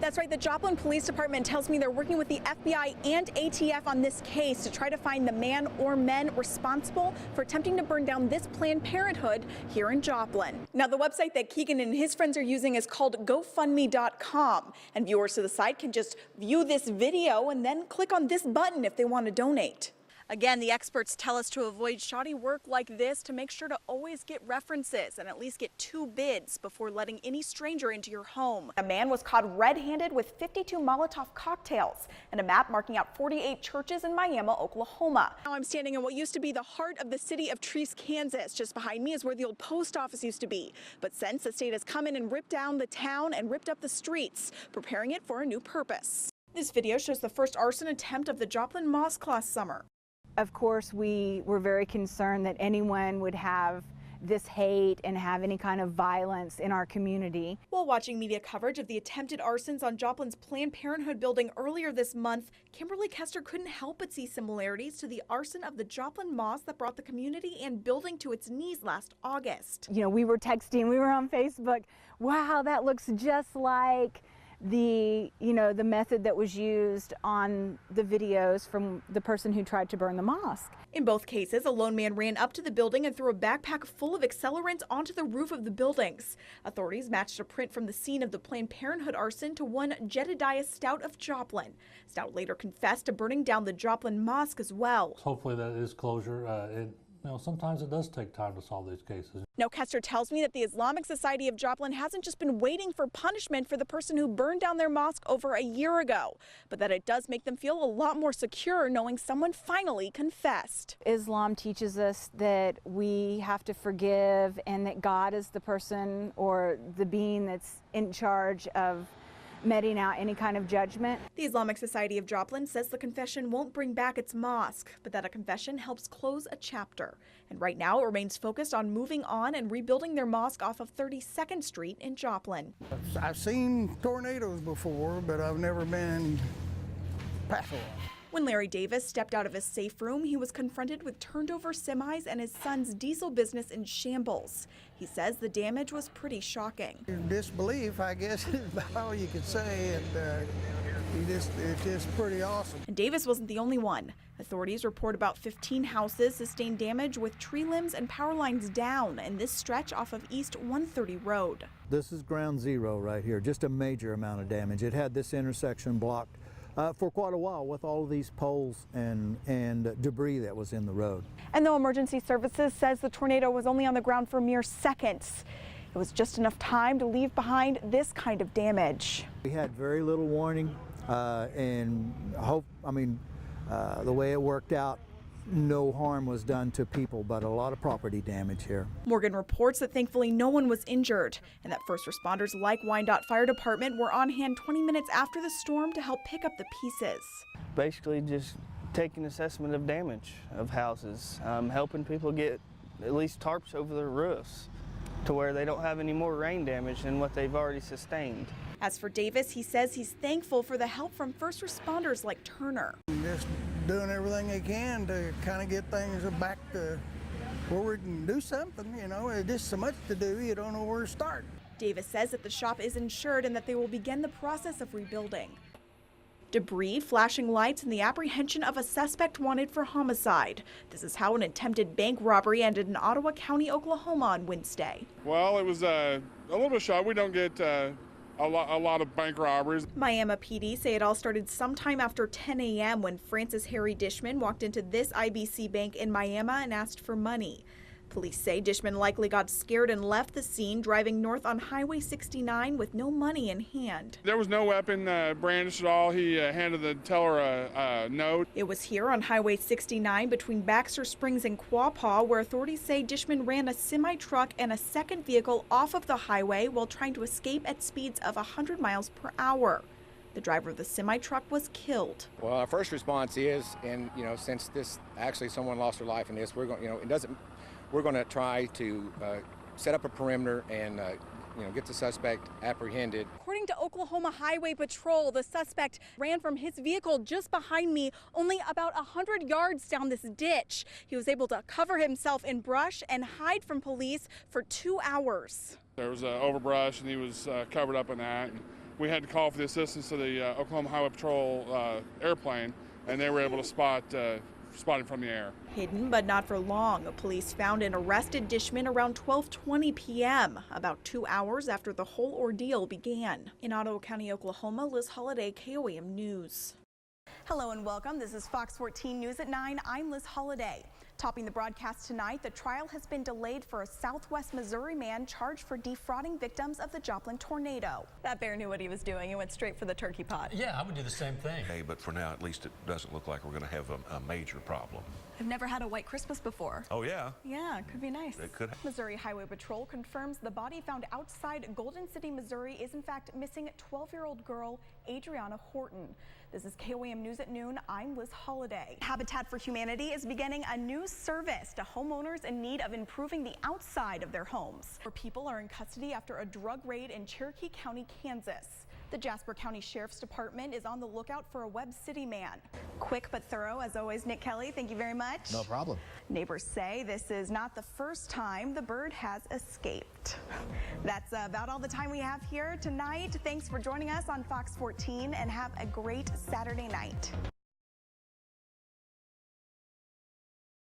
That's right. The Joplin Police Department tells me they're working with the FBI and ATF on this case to try to find the man or men responsible for attempting to burn down this Planned Parenthood here in Joplin. Now, the website that Keegan and his friends are using is called GoFundMe.com, and viewers to the site can just view this video and then click on this button if they want to donate. Again, the experts tell us to avoid shoddy work like this, to make sure to always get references and at least get 2 bids before letting any stranger into your home. A man was caught red-handed with 52 Molotov cocktails and a map marking out 48 churches in Miami, Oklahoma. Now I'm standing in what used to be the heart of the city of Treese, Kansas. Just behind me is where the old post office used to be. But since the state has come in and ripped down the town and ripped up the streets, preparing it for a new purpose. This video shows the first arson attempt of the Joplin Mosque last summer. Of course, we were very concerned that anyone would have this hate and have any kind of violence in our community. While watching media coverage of the attempted arsons on Joplin's Planned Parenthood building earlier this month, Kimberly Kester couldn't help but see similarities to the arson of the Joplin Mosque that brought the community and building to its knees last August. You know, we were texting, we were on Facebook. Wow, that looks just like the method that was used on the videos from the person who tried to burn the mosque. In both cases, a lone man ran up to the building and threw a backpack full of accelerant onto the roof of the buildings. Authorities matched a print from the scene of the Planned Parenthood arson to one Jedediah Stout of Joplin. Stout later confessed to burning down the Joplin Mosque as well. Hopefully that is closure. Sometimes it does take time to solve these cases. Now, Kester tells me that the Islamic Society of Joplin hasn't just been waiting for punishment for the person who burned down their mosque over a year ago, but that it does make them feel a lot more secure knowing someone finally confessed. Islam teaches us that we have to forgive and that God is the person or the being that's in charge of meting out any kind of judgment. The Islamic Society of Joplin says the confession won't bring back its mosque, but that a confession helps close a chapter. And right now it remains focused on moving on and rebuilding their mosque off of 32nd Street in Joplin. I've seen tornadoes before, but I've never been past one. When Larry Davis stepped out of his safe room, he was confronted with turned over semis and his son's diesel business in shambles. He says the damage was pretty shocking. Disbelief, I guess, is about all you could say. It's just pretty awesome. And Davis wasn't the only one. Authorities report about 15 houses sustained damage with tree limbs and power lines down in this stretch off of East 130 Road. This is ground zero right here, just a major amount of damage. It had this intersection blocked for quite a while with all of these poles and debris that was in the road. And though emergency services says the tornado was only on the ground for mere seconds, it was just enough time to leave behind this kind of damage. We had very little warning and the way it worked out, no harm was done to people, but a lot of property damage here. Morgan reports that thankfully no one was injured and that first responders like Wyandotte Fire Department were on hand 20 minutes after the storm to help pick up the pieces. Basically just taking assessment of damage of houses, helping people get at least tarps over their roofs to where they don't have any more rain damage than what they've already sustained. As for Davis, he says he's thankful for the help from first responders like Turner. Just doing everything they can to kind of get things back to where we can do something, There's just so much to do, you don't know where to start. Davis says that the shop is insured and that they will begin the process of rebuilding. Debris, flashing lights, and the apprehension of a suspect wanted for homicide. This is how an attempted bank robbery ended in Ottawa County, Oklahoma on Wednesday. Well, it was a little bit shy. We don't get a lot of bank robberies. Miami PD say it all started sometime after 10 a.m. when Francis Harry Dishman walked into this IBC bank in Miami and asked for money. Police say Dishman likely got scared and left the scene, driving north on Highway 69 with no money in hand. There was no weapon brandished at all. He handed the teller a note. It was here on Highway 69 between Baxter Springs and Quapaw where authorities say Dishman ran a semi-truck and a second vehicle off of the highway while trying to escape at speeds of 100 miles per hour. The driver of the semi-truck was killed. Well, our first response is, and since this actually someone lost their life in this, we're going, we're going to try to set up a perimeter and get the suspect apprehended. According to Oklahoma Highway Patrol, the suspect ran from his vehicle just behind me, only about 100 yards down this ditch. He was able to cover himself in brush and hide from police for 2 hours. There was overbrush and he was covered up in that. we had to call for the assistance of the Oklahoma Highway Patrol airplane, and they were able to spot him from the air. Hidden but not for long, police found an arrested dishman around 12:20 p.m., about 2 hours after the whole ordeal began. In Ottawa County, Oklahoma, Liz Holliday, KOAM News. Hello and welcome. This is Fox 14 News at 9. I'm Liz Holliday. Topping the broadcast tonight, the trial has been delayed for a Southwest Missouri man charged for defrauding victims of the Joplin tornado. That bear knew what he was doing and went straight for the turkey pot. Yeah, I would do the same thing. Hey, but for now, at least it doesn't look like we're going to have a major problem. I've never had a white Christmas before. Oh, yeah? Yeah, it could be nice. It could. Missouri Highway Patrol confirms the body found outside Golden City, Missouri is in fact missing 12-year-old girl Adriana Horton. This is KOAM News at noon. I'm Liz Holliday. Habitat for Humanity is beginning a new service to homeowners in need of improving the outside of their homes. Where people are in custody after a drug raid in Cherokee County, Kansas. The Jasper County Sheriff's Department is on the lookout for a Webb City man. Quick but thorough, as always, Nick Kelly, thank you very much. No problem. Neighbors say this is not the first time the bird has escaped. That's about all the time we have here tonight. Thanks for joining us on Fox 14 and have a great Saturday night.